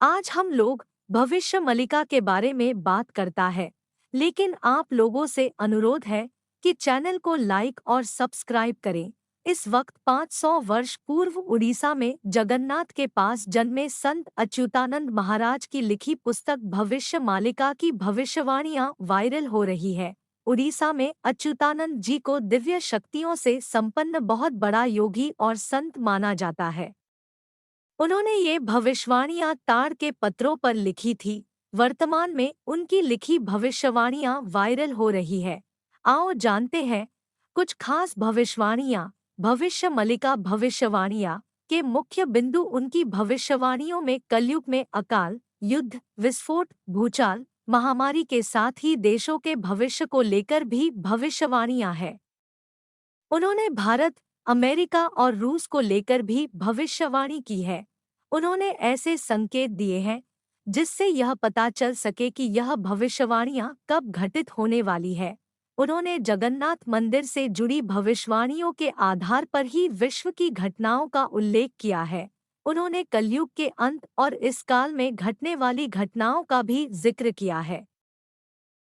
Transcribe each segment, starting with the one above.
आज हम लोग भविष्य मलिका के बारे में बात करता है, लेकिन आप लोगों से अनुरोध है कि चैनल को लाइक और सब्सक्राइब करें। इस वक्त 500 वर्ष पूर्व उड़ीसा में जगन्नाथ के पास जन्मे संत अच्युतानंद महाराज की लिखी पुस्तक भविष्य मालिका की भविष्यवाणियां वायरल हो रही है। उड़ीसा में अच्युतानंद जी को दिव्य शक्तियों से संपन्न बहुत बड़ा योगी और संत माना जाता है। उन्होंने ये भविष्यवाणियां ताड़ के पत्रों पर लिखी थी। वर्तमान में उनकी लिखी भविष्यवाणियां वायरल हो रही है। आओ जानते हैं कुछ खास भविष्यवाणियां। भविष्य मलिका भविष्यवाणियां के मुख्य बिंदु उनकी भविष्यवाणियों में कलयुग में अकाल, युद्ध, विस्फोट, भूचाल, महामारी के साथ ही देशों के भविष्य को लेकर भी भविष्यवाणियां हैं। उन्होंने भारत, अमेरिका और रूस को लेकर भी भविष्यवाणी की है। उन्होंने ऐसे संकेत दिए हैं जिससे यह पता चल सके कि यह भविष्यवाणियां कब घटित होने वाली है। उन्होंने जगन्नाथ मंदिर से जुड़ी भविष्यवाणियों के आधार पर ही विश्व की घटनाओं का उल्लेख किया है। उन्होंने कलयुग के अंत और इस काल में घटने वाली घटनाओं का भी जिक्र किया है।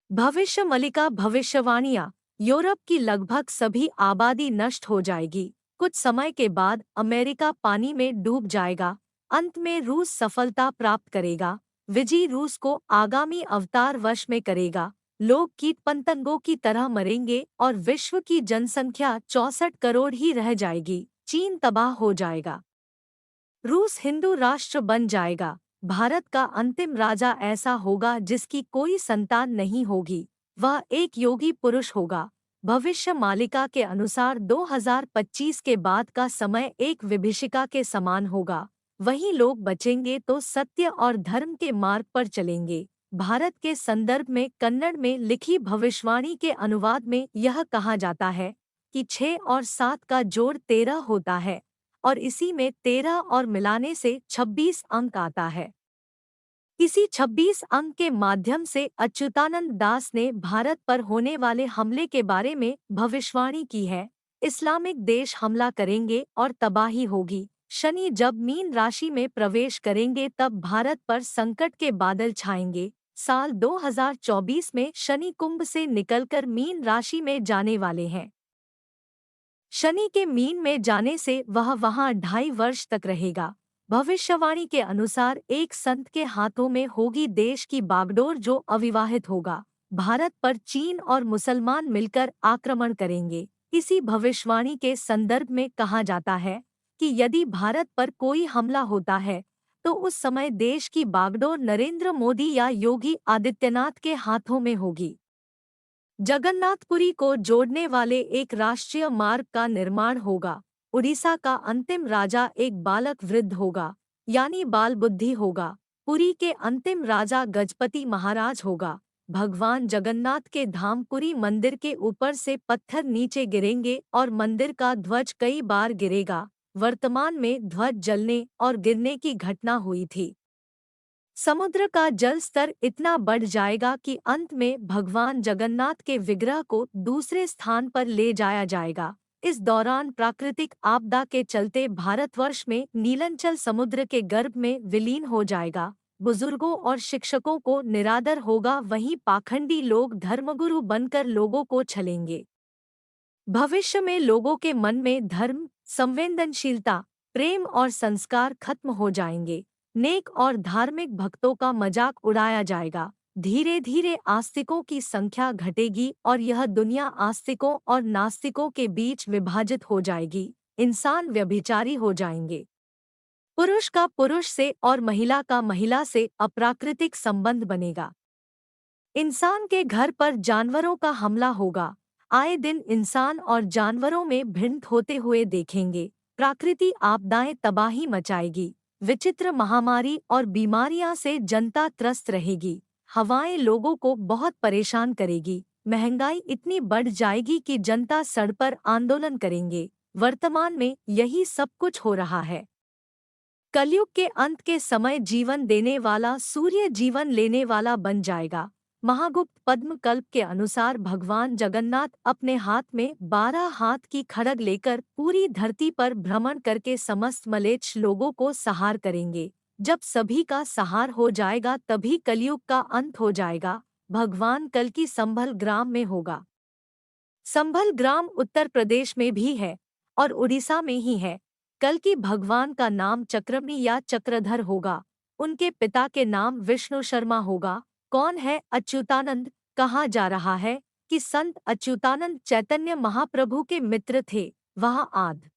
भविष्य मलिका भविष्यवाणियां। यूरोप की लगभग सभी आबादी नष्ट हो जाएगी। कुछ समय के बाद अमेरिका पानी में डूब जाएगा। अंत में रूस सफलता प्राप्त करेगा। विजयी रूस को आगामी अवतार वश में करेगा। लोग कीट पतंगों की तरह मरेंगे और विश्व की जनसंख्या 64 करोड़ ही रह जाएगी। चीन तबाह हो जाएगा। रूस हिंदू राष्ट्र बन जाएगा। भारत का अंतिम राजा ऐसा होगा जिसकी कोई संतान नहीं होगी। वह एक योगी पुरुष होगा। भविष्य मालिका के अनुसार 2025 के बाद का समय एक विभीषिका के समान होगा। वही लोग बचेंगे तो सत्य और धर्म के मार्ग पर चलेंगे। भारत के संदर्भ में कन्नड़ में लिखी भविष्यवाणी के अनुवाद में यह कहा जाता है कि 6 और 7 का जोड़ 13 होता है और इसी में 13 और मिलाने से 26 अंक आता है। इसी 26 अंक के माध्यम से अच्युतानंद दास ने भारत पर होने वाले हमले के बारे में भविष्यवाणी की है। इस्लामिक देश हमला करेंगे और तबाही होगी। शनि जब मीन राशि में प्रवेश करेंगे तब भारत पर संकट के बादल छाएंगे। साल 2024 में शनि कुंभ से निकलकर मीन राशि में जाने वाले हैं। शनि के मीन में जाने से वह वहां 2.5 वर्ष तक रहेगा। भविष्यवाणी के अनुसार एक संत के हाथों में होगी देश की बागडोर जो अविवाहित होगा। भारत पर चीन और मुसलमान मिलकर आक्रमण करेंगे। इसी भविष्यवाणी के संदर्भ में कहा जाता है कि यदि भारत पर कोई हमला होता है तो उस समय देश की बागडोर नरेंद्र मोदी या योगी आदित्यनाथ के हाथों में होगी। जगन्नाथपुरी को जोड़ने वाले एक राष्ट्रीय मार्ग का निर्माण होगा। उड़ीसा का अंतिम राजा एक बालक वृद्ध होगा, यानी बाल बुद्धि होगा। पुरी के अंतिम राजा गजपति महाराज होगा। भगवान जगन्नाथ के धाम पुरी मंदिर के ऊपर से पत्थर नीचे गिरेंगे और मंदिर का ध्वज कई बार गिरेगा। वर्तमान में ध्वज जलने और गिरने की घटना हुई थी। समुद्र का जल स्तर इतना बढ़ जाएगा कि अंत में भगवान जगन्नाथ के विग्रह को दूसरे स्थान पर ले जाया जाएगा। इस दौरान प्राकृतिक आपदा के चलते भारतवर्ष में नीलांचल समुद्र के गर्भ में विलीन हो जाएगा। बुजुर्गों और शिक्षकों को निरादर होगा, वहीं पाखंडी लोग धर्मगुरु बनकर लोगों को छलेंगे। भविष्य में लोगों के मन में धर्म, संवेदनशीलता, प्रेम और संस्कार खत्म हो जाएंगे। नेक और धार्मिक भक्तों का मजाक उड़ाया जाएगा। धीरे धीरे आस्तिकों की संख्या घटेगी और यह दुनिया आस्तिकों और नास्तिकों के बीच विभाजित हो जाएगी। इंसान व्यभिचारी हो जाएंगे। पुरुष का पुरुष से और महिला का महिला से अप्राकृतिक संबंध बनेगा। इंसान के घर पर जानवरों का हमला होगा। आए दिन इंसान और जानवरों में भिन्न होते हुए देखेंगे। प्राकृतिक आपदाएं तबाही मचाएगी। विचित्र महामारी और बीमारियां से जनता त्रस्त रहेगी। हवाएं लोगों को बहुत परेशान करेगी। महंगाई इतनी बढ़ जाएगी कि जनता सड़क पर आंदोलन करेंगे। वर्तमान में यही सब कुछ हो रहा है। कलयुग के अंत के समय जीवन देने वाला सूर्य जीवन लेने वाला बन जाएगा। महागुप्त पद्म कल्प के अनुसार भगवान जगन्नाथ अपने हाथ में 12 हाथ की खड्ग लेकर पूरी धरती पर भ्रमण करके समस्त मलेच्छ लोगों को संहार करेंगे। जब सभी का सहार हो जाएगा तभी कलयुग का अंत हो जाएगा। भगवान कल्कि संभल ग्राम में होगा। संभल ग्राम उत्तर प्रदेश में भी है और उड़ीसा में ही है। कल्कि भगवान का नाम चक्रमणि या चक्रधर होगा। उनके पिता के नाम विष्णु शर्मा होगा। कौन है अच्युतानंद? कहा जा रहा है कि संत अच्युतानंद चैतन्य महाप्रभु के मित्र थे। वह आदि